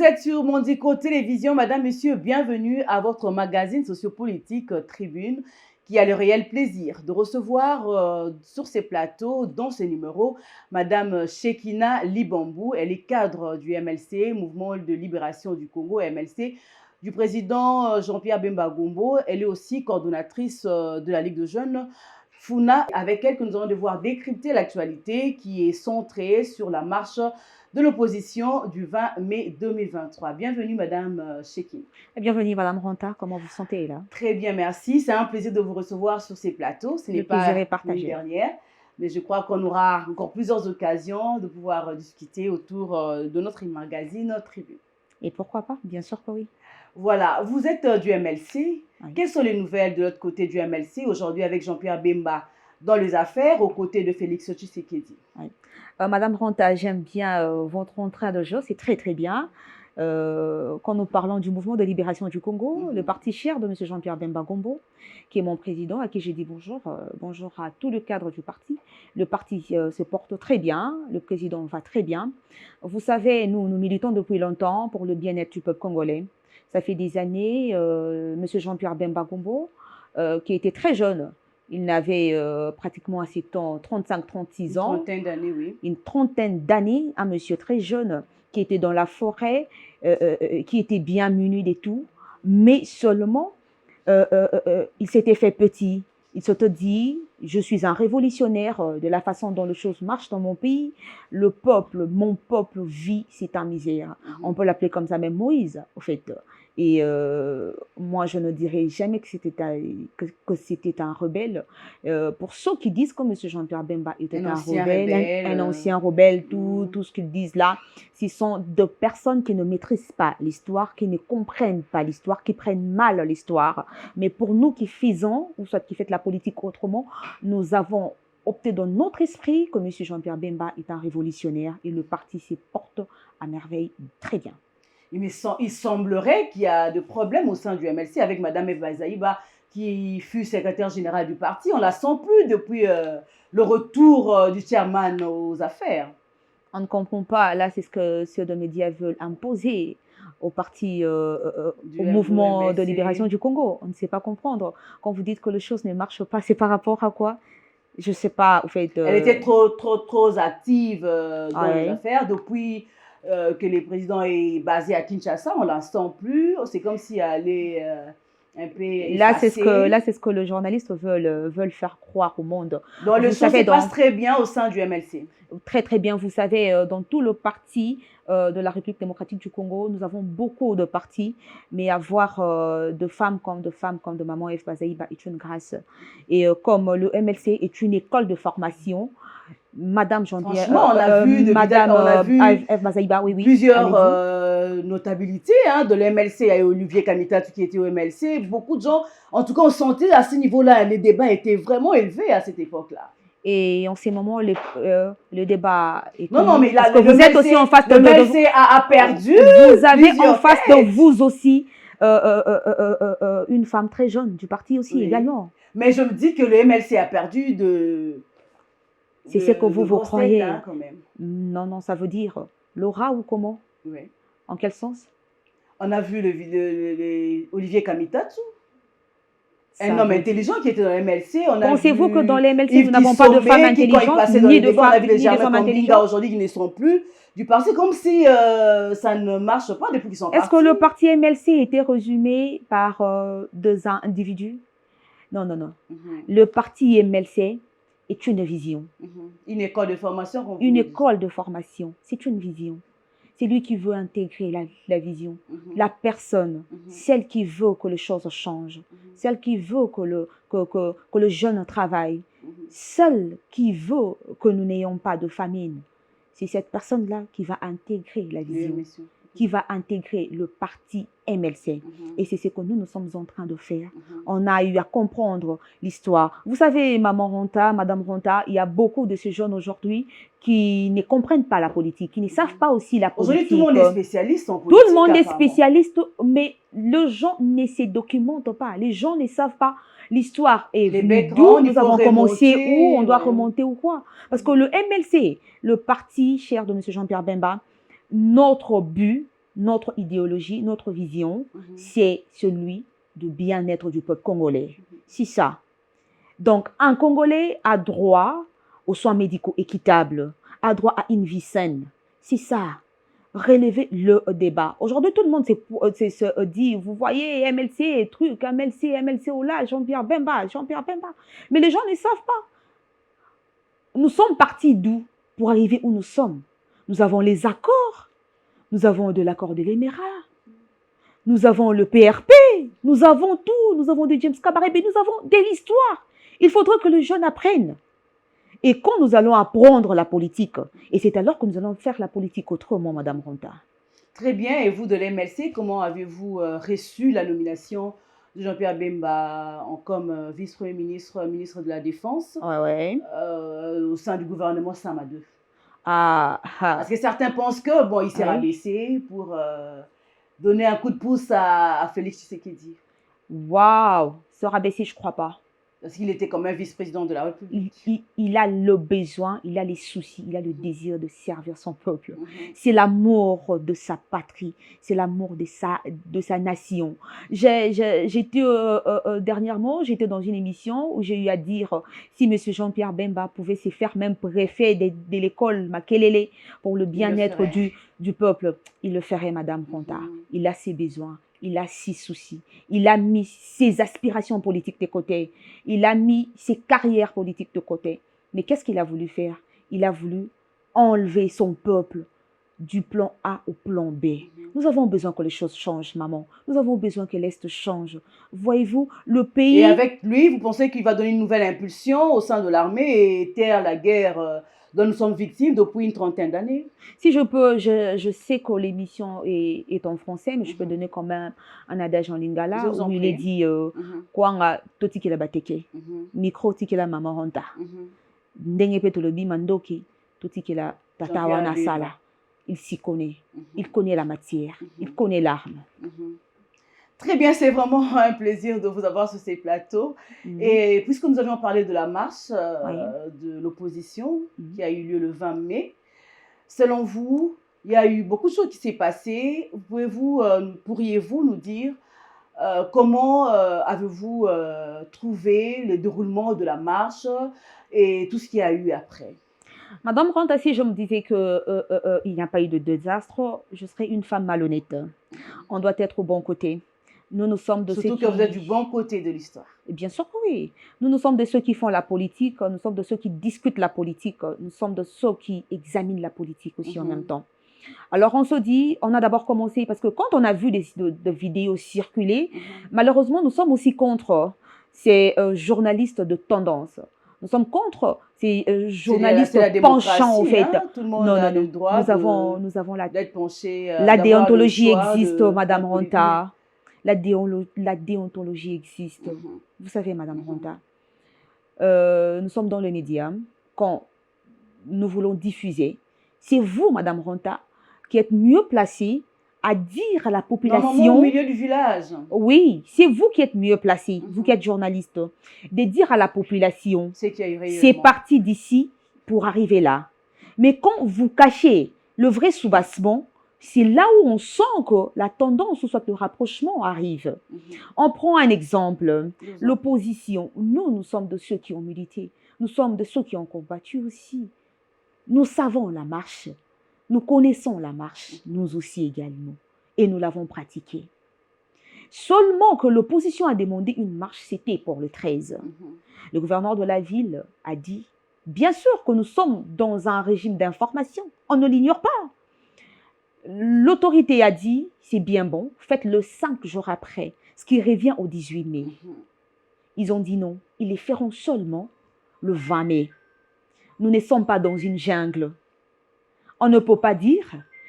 Vous êtes sur Mondico Télévision, Madame, Monsieur, bienvenue à votre magazine sociopolitique Tribune, qui a le réel plaisir de recevoir sur ces plateaux, dans ces numéros, Madame Shekina Libambou. Elle est cadre du MLC, Mouvement de Libération du Congo, MLC, du président Jean-Pierre Bemba Gombo. Elle est aussi coordonnatrice de la Ligue de jeunes Funa. Avec elle que nous allons devoir décrypter l'actualité qui est centrée sur la marche de l'opposition du 20 mai 2023. Bienvenue, Madame Shekina. Bienvenue, Madame Ronta. Comment vous sentez là? Très bien, merci. C'est un plaisir de vous recevoir sur ces plateaux. Ce n'est pas la dernière, mais je crois qu'on aura encore plusieurs occasions de pouvoir discuter autour de notre magazine Tribune. Et pourquoi pas? Bien sûr que oui. Voilà, vous êtes du MLC. Oui. Quelles sont les nouvelles de l'autre côté du MLC aujourd'hui avec Jean-Pierre Bemba dans les affaires aux côtés de Félix Tshisekedi? Oui. Madame Ronta, j'aime bien votre entrée de jeu, c'est très très bien. Quand nous parlons du mouvement de libération du Congo, le parti cher de M. Jean-Pierre Bemba Gombo, qui est mon président, à qui j'ai dit bonjour, bonjour à tout le cadre du parti. Le parti se porte très bien, le président va très bien. Vous savez, nous militons depuis longtemps pour le bien-être du peuple congolais. Ça fait des années, M. Jean-Pierre Bemba Gombo, qui était très jeune, il n'avait pratiquement à ses temps 35-36 ans. Une trentaine d'années, oui. Une trentaine d'années, un monsieur très jeune qui était dans la forêt, qui était bien muni et tout, mais seulement il s'était fait petit. Il s'était dit, je suis un révolutionnaire de la façon dont les choses marchent dans mon pays. Le peuple, mon peuple vit, c'est en misère. On peut l'appeler comme ça, même Moïse, au fait. Et moi, je ne dirais jamais que c'était un rebelle. Pour ceux qui disent que M. Jean-Pierre Bemba était un rebelle, un ancien rebelle, tout ce qu'ils disent là, ce sont de personnes qui ne maîtrisent pas l'histoire, qui ne comprennent pas l'histoire, qui prennent mal l'histoire. Mais pour nous qui faisons, ou soit qui faites la politique autrement, nous avons opté dans notre esprit que M. Jean-Pierre Bemba est un révolutionnaire et le parti se porte à merveille très bien. Mais il semblerait qu'il y a des problèmes au sein du MLC avec Mme Eva Zaïba, qui fut secrétaire générale du parti. On ne la sent plus depuis le retour du chairman aux affaires. On ne comprend pas. Là, c'est ce que ceux de médias veulent imposer au parti, au mouvement de libération du Congo. On ne sait pas comprendre. Quand vous dites que les choses ne marchent pas, c'est par rapport à quoi? Je ne sais pas. En fait, Elle était trop active dans les affaires depuis... que le président est basé à Kinshasa, on ne la sent plus. C'est comme si elle allait un peu effacée. Là, c'est ce que les journalistes veulent faire croire au monde. Donc, les choses se passent très bien au sein du MLC. Très, très bien. Vous savez, dans tout le parti de la République démocratique du Congo, nous avons beaucoup de partis, mais avoir de femmes comme de Maman Eve Bazaïba est une grâce. Et comme le MLC est une école de formation, Madame Jean-Pierre, on a vu Eve Bazaïba, oui, plusieurs notabilités de l'MLC. Il y a Olivier Kamitat qui était au MLC. Beaucoup de gens, en tout cas, on sentait à ce niveau-là, les débats étaient vraiment élevés à cette époque-là. Et en ces moments, le débat est... Non, mais là, vous êtes aussi en face de... Le MLC a perdu. Vous avez en face de vous aussi une femme très jeune du parti aussi, également. Mais je me dis que le MLC a perdu de... C'est ce que vous croyez. Quand même. Non, ça veut dire l'aura ou comment? Oui. En quel sens? On a vu Olivier Kamitatsu, un homme intelligent qui était dans le MLC. Pensez-vous que dans les MLC, nous n'avons pas de femmes intelligentes ni de femmes intelligentes? Aujourd'hui, qui ne sont plus du parti, comme si ça ne marche pas depuis qu'ils sont partis. Est-ce que le parti MLC était résumé par deux individus? Non. Le parti MLC est une vision. Une école de formation. Une école de formation, c'est une vision. C'est lui qui veut intégrer la vision, la personne, celle qui veut que les choses changent, celle qui veut que le jeune travaille, celle qui veut que nous n'ayons pas de famine. C'est cette personne-là qui va intégrer la vision, qui va intégrer le parti MLC. Et c'est ce que nous sommes en train de faire. On a eu à comprendre l'histoire. Vous savez, Madame Ronta, il y a beaucoup de ces jeunes aujourd'hui qui ne comprennent pas la politique, qui ne savent pas aussi la politique. Aujourd'hui, tout le monde est spécialiste en politique. Tout le monde est spécialiste, mais les gens ne se documentent pas. Les gens ne savent pas l'histoire et d'où nous avons commencé, où on doit remonter ou quoi. Parce que le MLC, le parti cher de M. Jean-Pierre Bemba, notre but notre idéologie, notre vision, Mhm. c'est celui du bien-être du peuple congolais. C'est ça. Donc, un Congolais a droit aux soins médicaux équitables, a droit à une vie saine. C'est ça. Relever le débat. Aujourd'hui, tout le monde se dit, vous voyez, MLC, truc, MLC, oh là, Jean-Pierre Bemba, Jean-Pierre Bemba. Mais les gens ne savent pas. Nous sommes partis d'où pour arriver où nous sommes? Nous avons les accords. Nous avons de l'accord de l'Émirat. Nous avons le PRP. Nous avons tout. Nous avons de James Kabarebe. Nous avons de l'histoire. Il faudrait que les jeunes apprennent. Et quand nous allons apprendre la politique, et c'est alors que nous allons faire la politique autrement, Madame Ronta. Très bien. Et vous, de l'MLC, comment avez-vous reçu la nomination de Jean-Pierre Bemba comme vice-premier ministre, ministre de la Défense Ouais. au sein du gouvernement Samadou? Ah. Parce que certains pensent que, bon, il s'est rabaissé pour donner un coup de pouce à Félix Tshisekedi. Waouh, se rabaisser, je ne crois pas. Parce qu'il était comme un vice-président de la République. Il a le besoin, il a les soucis, il a le désir de servir son peuple. C'est l'amour de sa patrie, c'est l'amour de sa nation. Dernièrement, j'étais dans une émission où j'ai eu à dire si M. Jean-Pierre Bemba pouvait se faire même préfet de l'école Makelele pour le bien-être du peuple, il le ferait, Madame Ronta. Il a ses besoins. Il a ses soucis, il a mis ses aspirations politiques de côté, il a mis ses carrières politiques de côté. Mais qu'est-ce qu'il a voulu faire? Il a voulu enlever son peuple du plan A au plan B. Nous avons besoin que les choses changent, maman. Nous avons besoin que l'Est change. Voyez-vous, le pays... Et avec lui, vous pensez qu'il va donner une nouvelle impulsion au sein de l'armée et taire la guerre dont nous sommes victimes depuis une trentaine d'années? Si je peux, je sais que l'émission est en français, mais je peux donner quand même un adage en lingala où il est dit Kwanga toti kila bateke, micro tikila mama honta, ndenge pe tolobi mandoki toti kila tatawana sala. Il s'y connaît, il connaît la matière, il connaît l'arme. Très bien, c'est vraiment un plaisir de vous avoir sur ces plateaux. Et puisque nous avions parlé de la marche de l'opposition qui a eu lieu le 20 mai, selon vous, il y a eu beaucoup de choses qui s'est passées. Pourriez-vous nous dire comment avez-vous trouvé le déroulement de la marche et tout ce qu'il y a eu après? Madame Ronta, si je me disais qu'il n'y a pas eu de désastre, je serais une femme malhonnête. On doit être au bon côté. Nous sommes de Surtout que vous êtes du bon côté de l'histoire. Bien sûr que oui. Nous sommes de ceux qui font la politique, nous sommes de ceux qui discutent la politique, nous sommes de ceux qui examinent la politique aussi en même temps. Alors on se dit, on a d'abord commencé, parce que quand on a vu des vidéos circuler, malheureusement nous sommes aussi contre ces journalistes de tendance. Nous sommes contre ces journalistes penchants, au fait. Tout le monde a le droit nous avons d'être penché. La déontologie existe, Madame Ronta. La déontologie existe. Vous savez, Madame Ronta, nous sommes dans les médias. Quand nous voulons diffuser, c'est vous, Madame Ronta, qui êtes mieux placée à dire à la population... Normalement, au milieu du village. Oui, c'est vous qui êtes mieux placée, vous qui êtes journaliste, de dire à la population, c'est parti d'ici pour arriver là. Mais quand vous cachez le vrai soubassement, c'est là où on sent que la tendance, ou soit le rapprochement arrive. On prend un exemple, l'opposition. Nous sommes de ceux qui ont milité. Nous sommes de ceux qui ont combattu aussi. Nous savons la marche. Nous connaissons la marche, nous aussi également. Et nous l'avons pratiquée. Seulement que l'opposition a demandé une marche, c'était pour le 13. Le gouverneur de la ville a dit, bien sûr que nous sommes dans un régime d'information. On ne l'ignore pas. L'autorité a dit, c'est bien bon, faites-le 5 jours après, ce qui revient au 18 mai. Ils ont dit non, ils les feront seulement le 20 mai. Nous ne sommes pas dans une jungle. On ne peut pas dire,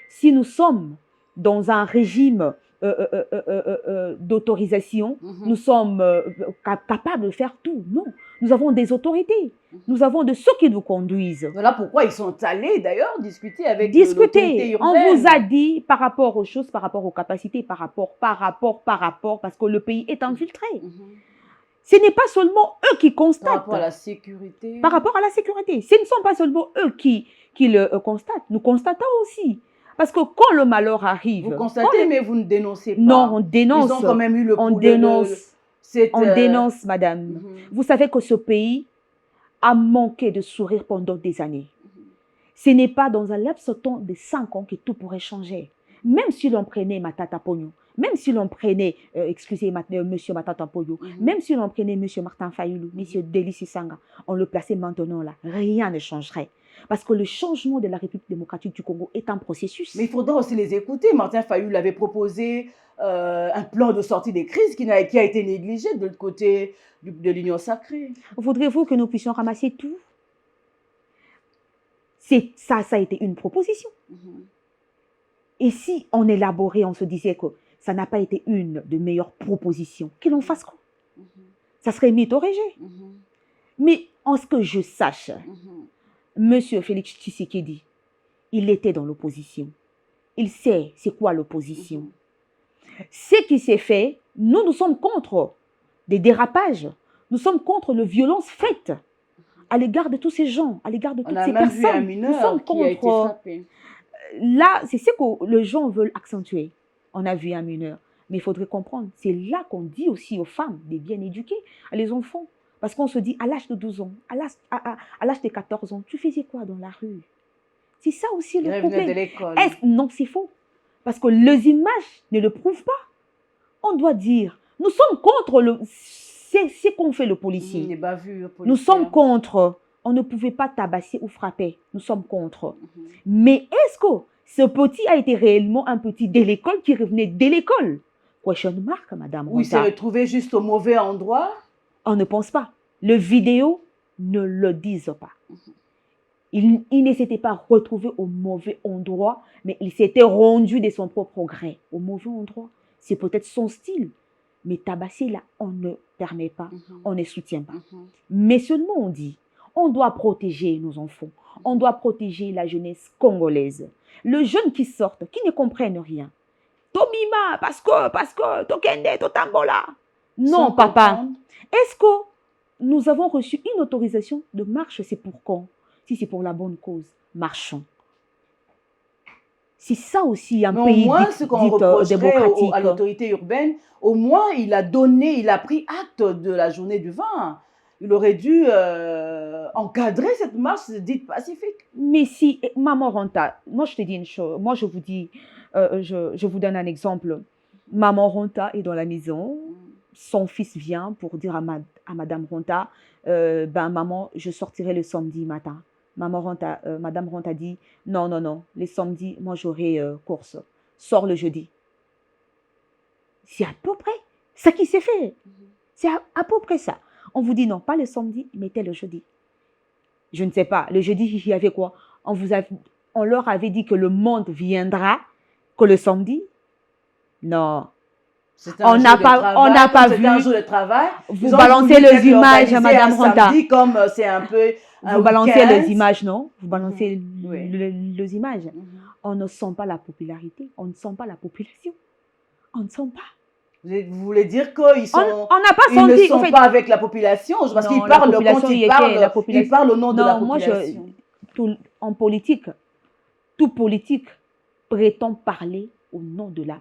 si nous sommes dans un régime d'autorisation, nous sommes capables de faire tout. Non, nous avons des autorités. Nous avons de ceux qui nous conduisent. Voilà pourquoi ils sont allés d'ailleurs discuter avec l'autorité urbaine. On vous a dit par rapport aux choses, par rapport aux capacités, par rapport, parce que le pays est infiltré. Ce n'est pas seulement eux qui constatent. Par rapport à la sécurité. Par rapport à la sécurité. Ce ne sont pas seulement eux qui le constatent. Nous constatons aussi. Parce que quand le malheur Vous arrive, constatez, mais vous ne dénoncez pas. non, on Ils dénonce. ont quand même eu On dénonce. cette, On dénonce, madame. mhm, Vous savez que ce pays a manqué de sourire pendant des années. Ce n'est pas dans un laps de temps de 5 ans que tout pourrait changer. Même si l'on prenait Matata Pogno, même si l'on prenait, monsieur Matata Pogno, même si l'on prenait monsieur Martin Fayoulou, monsieur Délici Sanga, on le plaçait maintenant là, rien ne changerait. Parce que le changement de la République démocratique du Congo est un processus. Mais il faudra aussi les écouter. Martin Fayoulou avait proposé un plan de sortie des crises qui a été négligé de l'autre côté de l'Union sacrée. Voudrez-vous que nous puissions ramasser tout? Ça a été une proposition. Et si on élaborait, on se disait que ça n'a pas été une de meilleures propositions, qu'il en fasse quoi? Ça serait mythorégé. Mais en ce que je sache, monsieur Félix Tshisekedi, il était dans l'opposition. Il sait c'est quoi l'opposition. Ce qui s'est fait, nous sommes contre des dérapages. Nous sommes contre les violences faites à l'égard de tous ces gens, à l'égard de toutes ces personnes. Vu un mineur nous sommes qui a été frappé. Là, c'est ce que les gens veulent accentuer. On a vu un mineur. Mais il faudrait comprendre, c'est là qu'on dit aussi aux femmes de bien éduquer les enfants. Parce qu'on se dit, à l'âge de 12 ans, à l'âge de 14 ans, tu faisais quoi dans la rue? C'est ça aussi le problème. De l'école. Non, c'est faux. Parce que les images ne le prouvent pas. On doit dire, nous sommes contre c'est qu'on fait le policier. Les bavures policières. Nous sommes contre. On ne pouvait pas tabasser ou frapper. Nous sommes contre. Mais est-ce que ce petit a été réellement un petit de l'école qui revenait de l'école? Question mark, madame. Ou il s'est retrouvé juste au mauvais endroit? On ne pense pas. Les vidéos ne le disent pas. Il ne s'était pas retrouvé au mauvais endroit, mais il s'était rendu de son propre gré au mauvais endroit. C'est peut-être son style. Mais tabasser, là, on ne permet pas, on ne soutient pas. Mais seulement on dit, on doit protéger nos enfants, on doit protéger la jeunesse congolaise. Les jeunes qui sortent, qui ne comprennent rien. Tomima, parce que, Tokende, Totambola. Non, papa. Est-ce que nous avons reçu une autorisation de marche? C'est pour quand? Si c'est pour la bonne cause, marchons. C'est ça aussi un pays démocratique. À l'autorité urbaine, au moins il a pris acte de la journée du 20. Il aurait dû encadrer cette marche dite pacifique. Mais si, maman Ronta, moi je te dis une chose, moi je vous dis, je vous donne un exemple. Maman Ronta est dans la maison, son fils vient pour dire à madame Ronta, maman, je sortirai le samedi matin. Madame Ronta dit, non, les samedis, moi j'aurai course. Sors le jeudi. C'est à peu près ça qui s'est fait. C'est à peu près ça. On vous dit non, pas le samedi, mettez le jeudi. Je ne sais pas, le jeudi, il y avait quoi? On leur avait dit que le monde viendra que le samedi. Non. On n'a pas vu. Un jour de travail. Vous balancez les images à madame Ronta. Comme c'est un peu... Vous balancez les images, non? Vous balancez les images. On ne sent pas la popularité. On ne sent pas la population. On ne sent pas. Vous voulez dire qu'ils sont... On n'a pas senti... Ils ne sont pas avec la population? Parce qu'ils parlent quand ils parlent au nom de la population. En politique, tout politique prétend parler au nom de la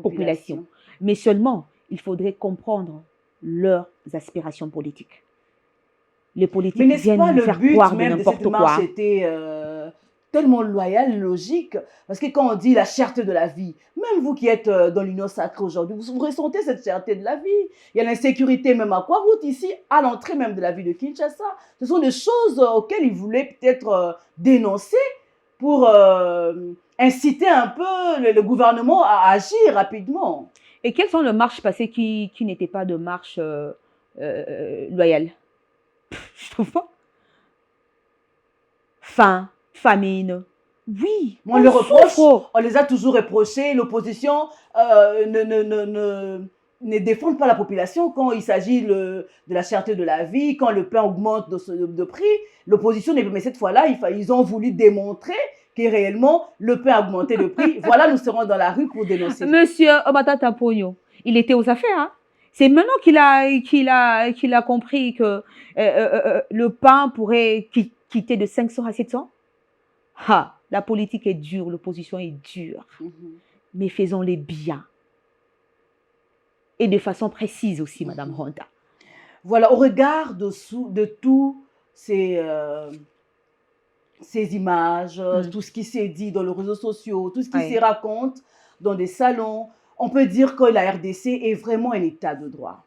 population. Mais seulement, il faudrait comprendre leurs aspirations politiques. Les politiques viennent nous faire croire de n'importe quoi. C'était tellement loyal, logique, parce que quand on dit la cherté de la vie, même vous qui êtes dans l'Union sacrée aujourd'hui, vous ressentez cette cherté de la vie. Il y a l'insécurité même à Kwaout, ici, à l'entrée même de la ville de Kinshasa. Ce sont des choses auxquelles ils voulaient peut-être dénoncer pour inciter un peu le gouvernement à agir rapidement. Et quelles sont les marches passées qui n'étaient pas de marches loyales? Je trouve pas. Faim, famine. Oui, on les a toujours reprochés. L'opposition ne défend pas la population quand il s'agit de la cherté de la vie, quand le pain augmente de prix. L'opposition, mais cette fois-là, ils ont voulu démontrer que réellement le pain a augmenté de prix. Voilà, nous serons dans la rue pour dénoncer. Monsieur Matata Pogno, il était aux affaires, hein? C'est maintenant qu'il a compris que le pain pourrait quitter de 500 à 700. Ah, La politique est dure, l'opposition est dure. Mais faisons-les bien. Et de façon précise aussi, Madame Ronda. Voilà, au regard de tous ces images, tout ce qui s'est dit dans les réseaux sociaux, tout ce qui se raconte dans des salons, on peut dire que la RDC est vraiment un état de droit.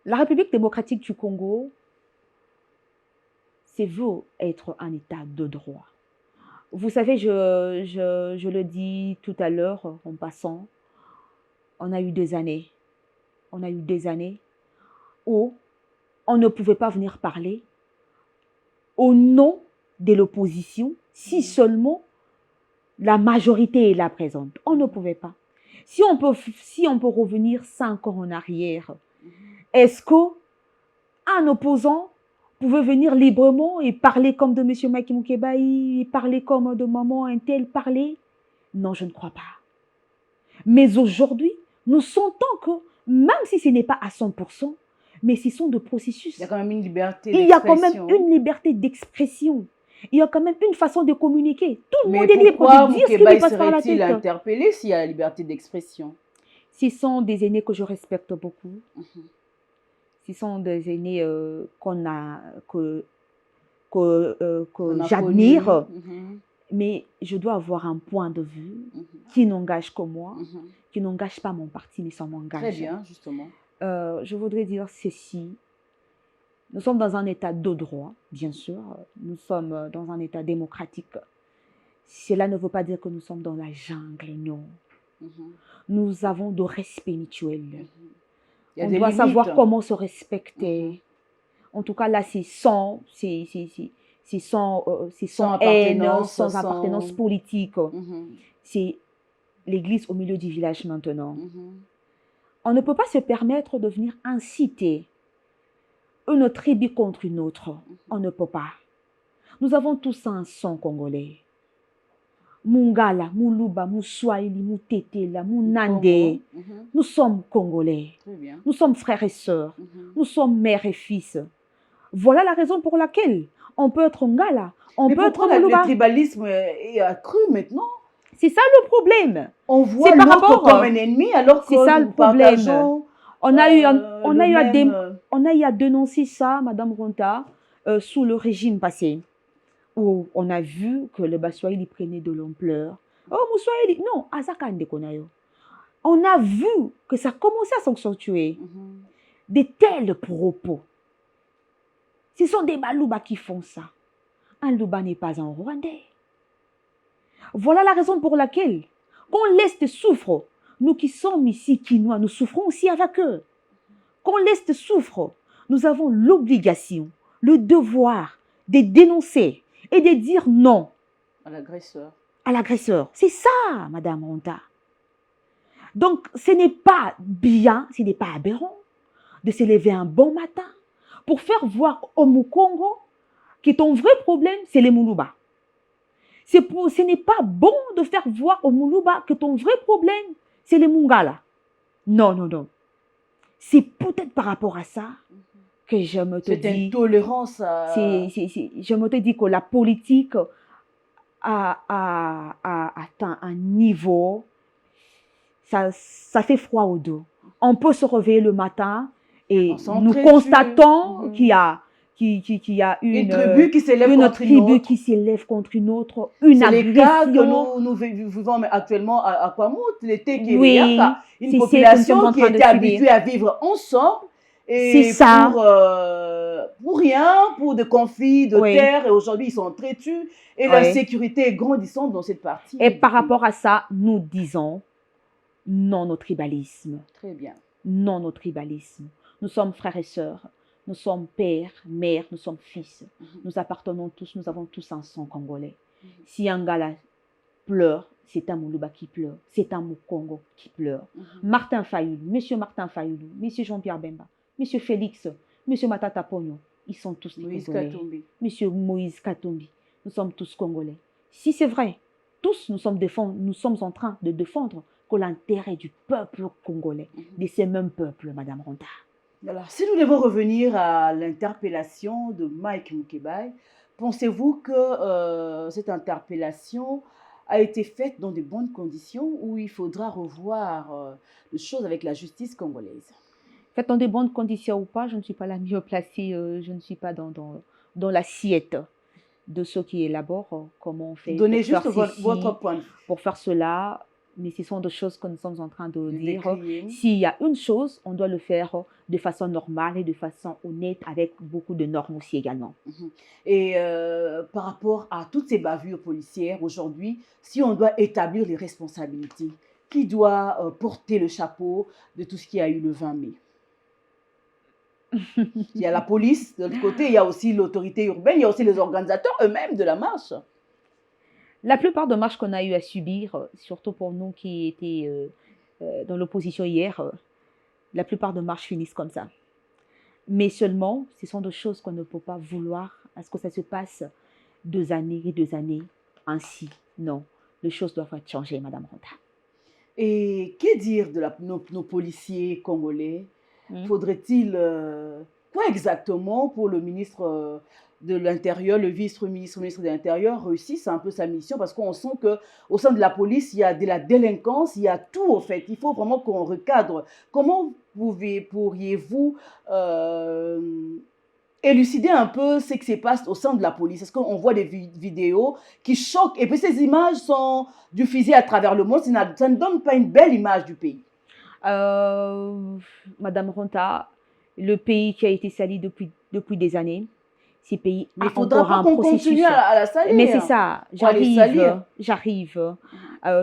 La République démocratique du Congo, c'est veut être un état de droit. Vous savez, je le dis tout à l'heure en passant, on a eu des années où on ne pouvait pas venir parler au nom de l'opposition si seulement la majorité est là présente. On ne pouvait pas. Si on peut revenir 5 ans en arrière, est-ce qu'un opposant pouvait venir librement et parler comme de M. Mike Mukebai, et parler comme de maman un tel parler? Non, je ne crois pas. Mais aujourd'hui, nous sentons que, même si ce n'est pas à 100%, mais ce sont des processus. Il y a quand même une liberté d'expression. Il y a quand même une liberté d'expression. Il y a quand même une façon de communiquer. Tout le monde est libre de dire ce qui lui passe par la tête. Serait-il interpellé s'il y a la liberté d'expression? Ce sont des aînés que je respecte beaucoup. Ce sont des aînés que j'admire. Mais je dois avoir un point de vue qui n'engage que moi, qui n'engage pas mon parti, mais ça m'engage. Très bien, justement. Je voudrais dire ceci. Nous sommes dans un état de droit, bien sûr. Nous sommes dans un état démocratique. Cela ne veut pas dire que nous sommes dans la jungle, non. Nous avons de respect mutuel. On doit savoir comment se respecter. En tout cas, là, c'est sans haine, sans appartenance politique. C'est l'église au milieu du village maintenant. On ne peut pas se permettre de venir inciter une tribu contre une autre. On ne peut pas. Nous avons tous un sang congolais. Mungala, Muluba, Mouswahili, Moutetela, Mounandé. Nous sommes congolais. Nous sommes frères et sœurs. Nous sommes mères et fils. Voilà la raison pour laquelle on peut être Ngala, on peut être Muluba. Le tribalisme est accru maintenant. C'est ça le problème. On voit l'autre comme un ennemi alors que c'est ça le problème. On a eu à dénoncer ça, Madame Ronda, sous le régime passé, où on a vu que le Baswahili prenait de l'ampleur. Oh, Mouswahili, non, Azakande Konayo. On a vu que ça commençait à s'accentuer. De tels propos. Ce sont des Balouba qui font ça. Un Louba n'est pas un Rwandais. Voilà la raison pour laquelle, quand l'Est souffre, nous qui sommes ici, Kinois, nous souffrons aussi avec eux. Quand l'Est souffre, nous avons l'obligation, le devoir de dénoncer et de dire non à l'agresseur. À l'agresseur. C'est ça, Madame Ronda. Donc, ce n'est pas bien, ce n'est pas aberrant de se lever un bon matin pour faire voir au Mukongo que ton vrai problème, c'est les Muluba. Ce n'est pas bon de faire voir au Muluba que ton vrai problème, c'est les Mungala. Non, non, non. C'est peut-être par rapport à ça que je me te dis... C'est intolérance. Je me te dis que la politique a atteint un niveau... Ça fait froid au dos. On peut se réveiller le matin et nous constatons qu'il y a une tribu qui s'élève contre une autre, une agression. C'est les cas que nous vivons actuellement à Kwamout, l'été qui est là, une population qui était habituée à vivre ensemble et pour rien, pour des conflits de terre, et aujourd'hui ils sont très tus et l'insécurité est grandissante dans cette partie. Et par rapport à ça, nous disons non au tribalisme. Très bien. Non au tribalisme. Nous sommes frères et sœurs. Nous sommes pères, mères, nous sommes fils. Nous appartenons tous, nous avons tous un sang congolais. Si un gars pleure, c'est un Muluba qui pleure. C'est un Mukongo qui pleure. Martin Fayoulou, Monsieur Martin Fayoulou, Monsieur Jean-Pierre Bemba, Monsieur Félix, Monsieur Matata Pogno, ils sont tous des Congolais. Monsieur Moïse Katumbi, nous sommes tous Congolais. Si c'est vrai, tous nous sommes en train de défendre l'intérêt du peuple congolais, de ces mêmes peuples, Madame Ronda. Alors, si nous devons revenir à l'interpellation de Mike Mukebai, Pensez-vous que cette interpellation a été faite dans de bonnes conditions ou il faudra revoir les choses avec la justice congolaise? Faites dans de bonnes conditions ou pas, je ne suis pas la mieux placée, je ne suis pas dans l'assiette de ceux qui élaborent comment on fait Donnez pour faire juste votre ceci, point de vue, pour faire cela. Mais ce sont des choses que nous sommes en train de de dire. décrier. S'il y a une chose, on doit le faire de façon normale et de façon honnête, avec beaucoup de normes aussi également. Mhm. Et par rapport à toutes ces bavures policières aujourd'hui, si on doit établir les responsabilités, qui doit porter le chapeau de tout ce qui a eu le 20 mai? Il y a la police de l'autre côté, il y a aussi l'autorité urbaine, il y a aussi les organisateurs eux-mêmes de la marche. La plupart des marches qu'on a eu à subir, surtout pour nous qui étaient dans l'opposition hier, la plupart des marches finissent comme ça. Mais seulement, ce sont des choses qu'on ne peut pas vouloir à ce que ça se passe 2 années et 2 années ainsi. Non, les choses doivent être changées, Madame Ronda. Et que dire de nos policiers congolais? Hmm. Faudrait-il quoi exactement pour le ministre de l'Intérieur, le vice-ministre ministre de l'Intérieur réussisse un peu sa mission? Parce qu'on sent qu'au sein de la police, il y a de la délinquance, il y a tout au fait. Il faut vraiment qu'on recadre. Comment pourriez-vous euh, élucider un peu ce qui se passe au sein de la police? Est-ce qu'on voit des vidéos qui choquent? Et puis ces images sont diffusées à travers le monde. Ça ne donne pas une belle image du pays. Euh, Madame Ronda, le pays qui a été sali depuis des années, ce pays Mais il ne a faudra encore pas un qu'on continue processus. à la Mais c'est salir, ça, ou à les salir. j'arrive.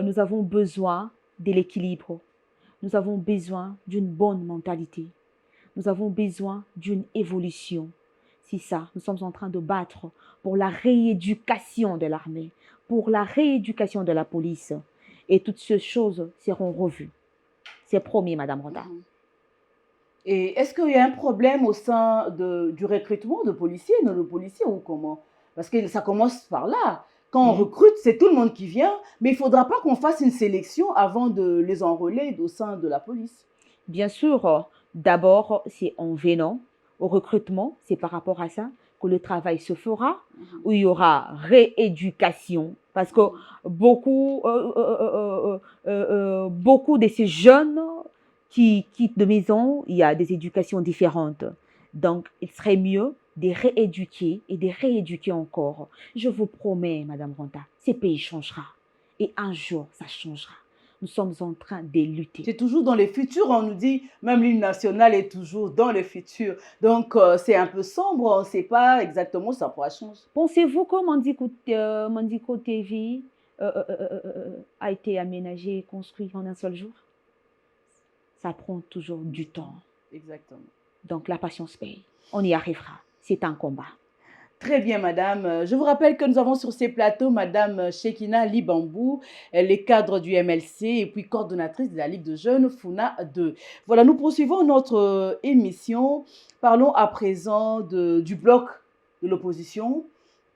Nous avons besoin de l'équilibre. Nous avons besoin d'une bonne mentalité. Nous avons besoin d'une évolution. C'est ça, nous sommes en train de battre pour la rééducation de l'armée, pour la rééducation de la police. Et toutes ces choses seront revues. C'est promis, Madame Ronda. Et est-ce qu'il y a un problème au sein du recrutement de policiers, de policiers ou comment? Parce que ça commence par là. Quand on Mm. recrute, c'est tout le monde qui vient, mais il ne faudra pas qu'on fasse une sélection avant de les enrôler au sein de la police. Bien sûr, d'abord, c'est en venant au recrutement, c'est par rapport à ça que le travail se fera, où il y aura rééducation. Parce que beaucoup de ces jeunes qui quittent de maison, il y a des éducations différentes. Donc, il serait mieux de rééduquer et de rééduquer encore. Je vous promets, Madame Ronda, ce pays changera. Et un jour, ça changera. Nous sommes en train de lutter. C'est toujours dans le futur, on nous dit, même l'hymne national est toujours dans le futur. Donc, c'est un peu sombre, on ne sait pas exactement où ça pourra changer. Pensez-vous que Mandiko TV a été aménagé et construit en un seul jour? Ça prend toujours du temps. Exactement. Donc, la patience paye. On y arrivera. C'est un combat. Très bien, madame. Je vous rappelle que nous avons sur ces plateaux madame Shekina Libambou, elle est cadre du MLC et puis coordonnatrice de la Ligue de jeunes FUNA 2. Voilà, nous poursuivons notre émission. Parlons à présent du bloc de l'opposition.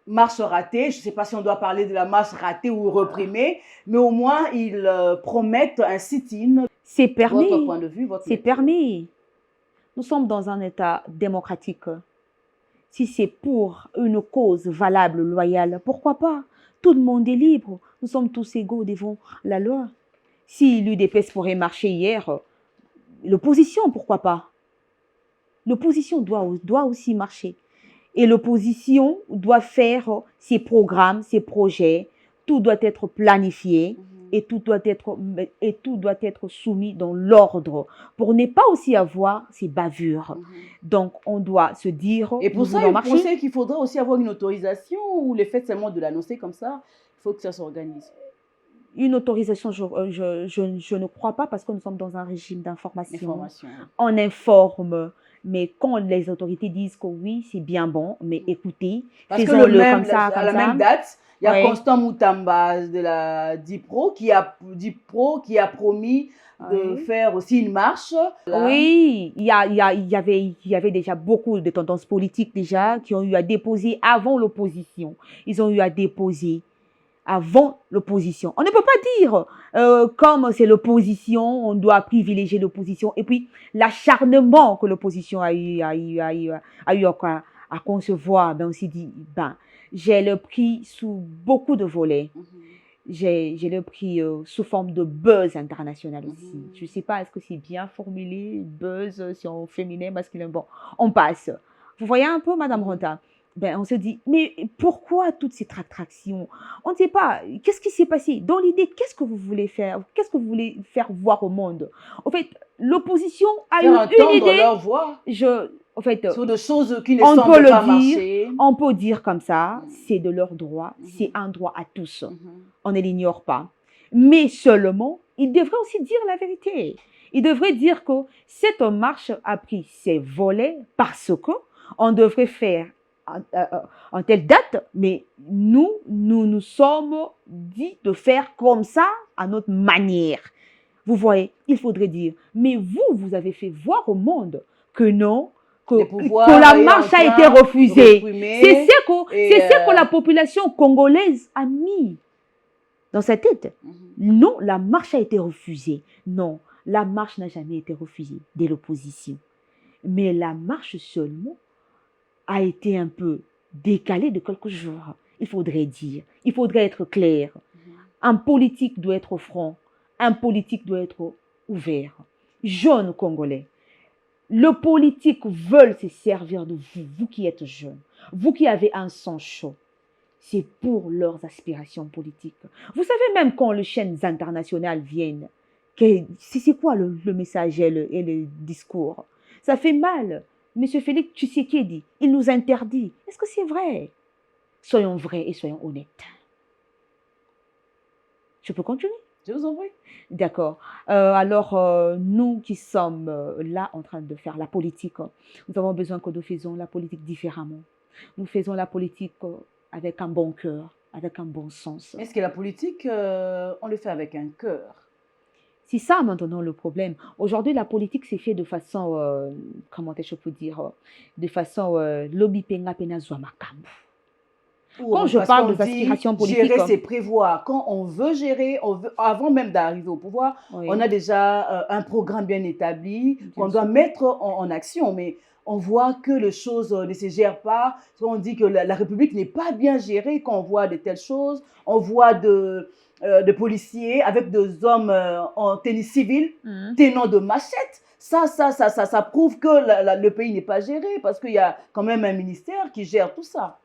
Marche ratée, je ne sais pas si on doit parler de la marche ratée ou reprimée, mais au moins ils promettent un sit-in. C'est permis. Votre point de vue, votre C'est permis. Nous sommes dans un État démocratique. Si c'est pour une cause valable, loyale, pourquoi pas? Tout le monde est libre. Nous sommes tous égaux devant la loi. Si l'UDPS pourrait marcher hier, l'opposition, pourquoi pas? L'opposition doit aussi marcher. Et l'opposition doit faire ses programmes, ses projets. Tout doit être planifié. Et tout doit être soumis dans l'ordre pour ne pas aussi avoir ces bavures. Donc, on doit se dire... Et pour ça, vous pensez qu'il faudrait aussi avoir une autorisation ou le fait seulement de l'annoncer comme ça, il faut que ça s'organise? Une autorisation, je ne crois pas parce que nous sommes dans un régime d'information. On informe, mais quand les autorités disent que oui, c'est bien bon, mais écoutez, faisons-le comme ça, à la même date, il y a Constant Moutamba de la DIPRO qui a promis de faire aussi une marche. Là. Oui, il y avait déjà beaucoup de tendances politiques déjà qui ont eu à déposer avant l'opposition. Ils ont eu à déposer avant l'opposition. On ne peut pas dire, comme c'est l'opposition, on doit privilégier l'opposition. Et puis, l'acharnement que l'opposition a eu à concevoir, ben, on s'est dit, ben, J'ai le pris sous beaucoup de volets. Mhm. J'ai le pris sous forme de buzz international aussi. Mhm. Je ne sais pas, est-ce que c'est bien formulé, buzz, si on féminin, masculin. Bon, on passe. Vous voyez un peu, Madame Mhm. Ronta? Ben, on se dit, mais pourquoi toute cette attraction? On ne sait pas. Qu'est-ce qui s'est passé? Dans l'idée, qu'est-ce que vous voulez faire? Qu'est-ce que vous voulez faire voir au monde? En fait, l'opposition a Faire eu une entendre idée. leur voix En fait, sur des choses qui ne on peut semblent le pas dire, marcher. on peut dire comme ça, Mhm. c'est de leur droit, c'est Mhm. un droit à tous. Mhm. On ne l'ignore pas. Mais seulement, ils devraient aussi dire la vérité. Ils devraient dire que cette marche a pris ses volets parce que on devrait faire en telle date, mais nous sommes dit de faire comme ça à notre manière. Vous voyez, il faudrait dire, mais vous avez fait voir au monde que non, Les que pouvoirs la est en marche a été train de refusée. C'est réprimer et ce que la population congolaise a mis dans sa tête. Non, la marche a été refusée. Non, la marche n'a jamais été refusée dès l'opposition. Mais la marche seulement a été un peu décalée de quelques jours. Il faudrait dire, il faudrait être clair. Un politique doit être franc, un politique doit être ouvert. Jeunes Congolais, le politique veut se servir de vous, vous qui êtes jeunes, vous qui avez un sang chaud. C'est pour leurs aspirations politiques. Vous savez même quand les chaînes internationales viennent, c'est quoi le message et le discours? Ça fait mal. Monsieur Félix Tshisekedi, il nous interdit. Est-ce que c'est vrai? Soyons vrais et soyons honnêtes. Je peux continuer? je vous en prie. D'accord. Alors, nous qui sommes là en train de faire la politique, nous avons besoin que nous faisions la politique différemment. Nous faisons la politique avec un bon cœur, avec un bon sens. Est-ce que la politique, on le fait avec un cœur? C'est ça maintenant le problème. Aujourd'hui, la politique s'est fait de façon, comment je peux dire, de façon lobby penga pena zwa makambo. Quand je Parce parle qu'on des dit aspirations politiques, gérer, c'est prévoir. Quand on veut gérer, avant même d'arriver au pouvoir, on oui, a déjà un programme bien établi qu'on bien doit sûr. mettre en action. Mais on voit que les choses ne se gèrent pas. On dit que la République n'est pas bien gérée quand on voit de telles choses. On voit de policiers avec des hommes en tennis civil Mhm. tenant de machettes. Ça prouve que le pays n'est pas géré parce qu'il y a quand même un ministère qui gère tout ça.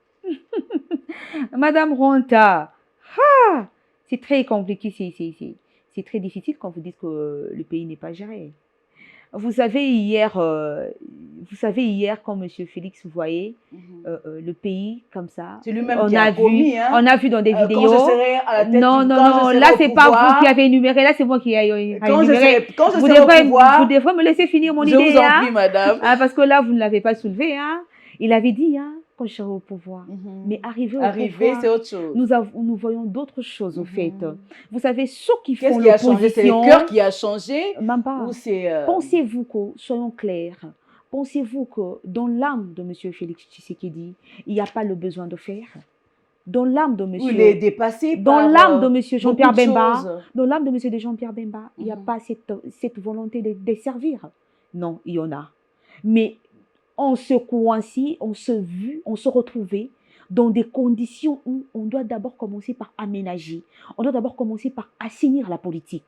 Madame Ronta, ah, c'est très compliqué, c'est très difficile quand vous dites que le pays n'est pas géré. Vous savez, hier, quand Monsieur Félix voyait le pays comme ça, C'est lui-même qui a promis, hein, on a vu dans des quand je vidéos. serai à la tête Non, non, quand je non, serai là, au c'est pas vous qui pouvoir, avez énuméré, là, c'est moi qui ai énuméré. quand je Vous serai au devrez, vous pouvoir, devrez me laisser finir mon je vous idée, en hein. prie, madame. Ah, parce que là, vous ne l'avez pas soulevé, hein. Il avait dit, hein, quand je serai au pouvoir. Mais arrivé au Arriver, pouvoir, c'est autre chose. nous voyons d'autres choses, au fait. Vous savez, ceux qui Qu'est-ce font qui a changé? C'est le l'opposition, cœur qui a changé même ou pas. c'est... Pensez-vous que, soyons clairs, pensez-vous que dans l'âme de M. Félix Tshisekedi, il n'y a pas le besoin de faire? Dans l'âme de où il est M. dépassé Dans par l'âme de M. beaucoup Jean-Pierre de Bemba, choses. dans l'âme de M. Jean-Pierre Bemba, il n'y a pas cette volonté de servir. Non, il y en a. Mais on se coinçait, on se retrouvait dans des conditions où on doit d'abord commencer par aménager. On doit d'abord commencer par assainir la politique.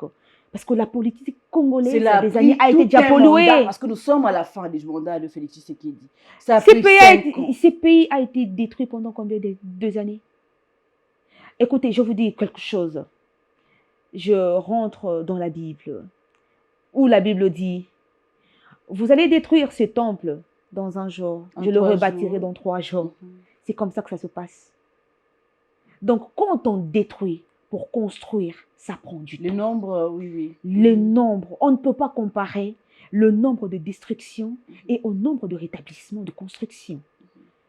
Parce que la politique congolaise, Cela a des années, pris a été tout déjà un mandat, polluée. parce que nous sommes à la fin du mandat de Félix Tshisekedi. Ça a pris 5 ans. Ce pays a été détruit pendant combien de 2 années? Écoutez, je vous dis quelque chose. Je rentre dans la Bible, où la Bible dit, vous allez détruire ce temple dans un jour, je le rebâtirai dans 3 jours. C'est comme ça que ça se passe. Donc, quand on détruit pour construire, ça prend du temps. Le nombre, oui, oui. Le nombre, on ne peut pas comparer le nombre de destructions et au nombre de rétablissements, de construction.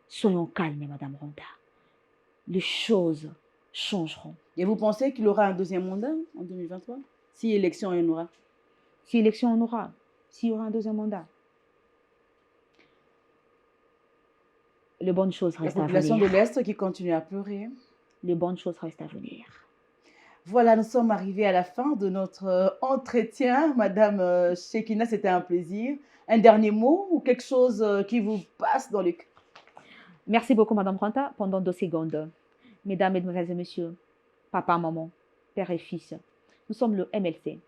Soyons calmes, Madame Ronda. Les choses changeront. Et vous pensez qu'il aura un deuxième mandat en 2023? Si élection il y en aura? Si élection on aura, s'il y aura un deuxième mandat. Les bonnes choses restent à venir. La population de l'Est qui continue à pleurer. Les bonnes choses restent à venir. Voilà, nous sommes arrivés à la fin de notre entretien. Madame Shekina, c'était un plaisir. Un dernier mot ou quelque chose qui vous passe dans le cœur? Merci beaucoup, Madame Ranta. Pendant 2 secondes. Mesdames, Mesdemoiselles et Messieurs, papa, maman, père et fils, nous sommes le MLC,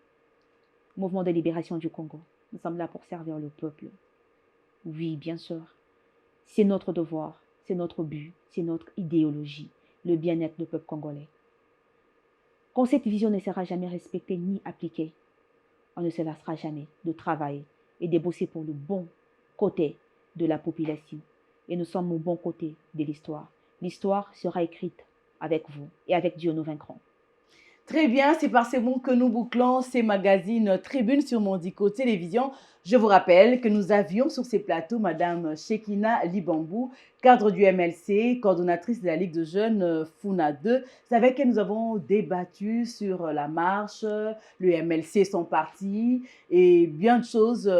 Mouvement de libération du Congo. Nous sommes là pour servir le peuple. Oui, bien sûr. C'est notre devoir, c'est notre but, c'est notre idéologie, le bien-être du peuple congolais. Quand cette vision ne sera jamais respectée ni appliquée, on ne se lassera jamais de travailler et de bosser pour le bon côté de la population. Et nous sommes au bon côté de l'histoire. L'histoire sera écrite avec vous et avec Dieu nous vaincrons. Très bien, c'est par ces mots que nous bouclons ces magazines Tribune sur Mondico Télévision. Je vous rappelle que nous avions sur ces plateaux Madame Shekina Libambou, cadre du MLC, coordonnatrice de la Ligue de jeunes FUNA 2. C'est avec elle que nous avons débattu sur la marche, le MLC, son parti et bien de choses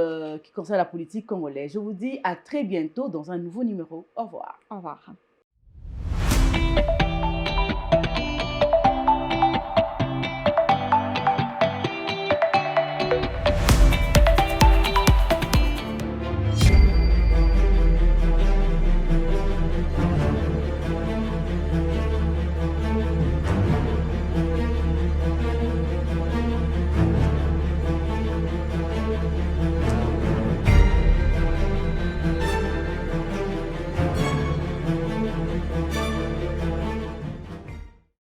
qui concernent la politique congolaise. Je vous dis à très bientôt dans un nouveau numéro. Au revoir. Au revoir.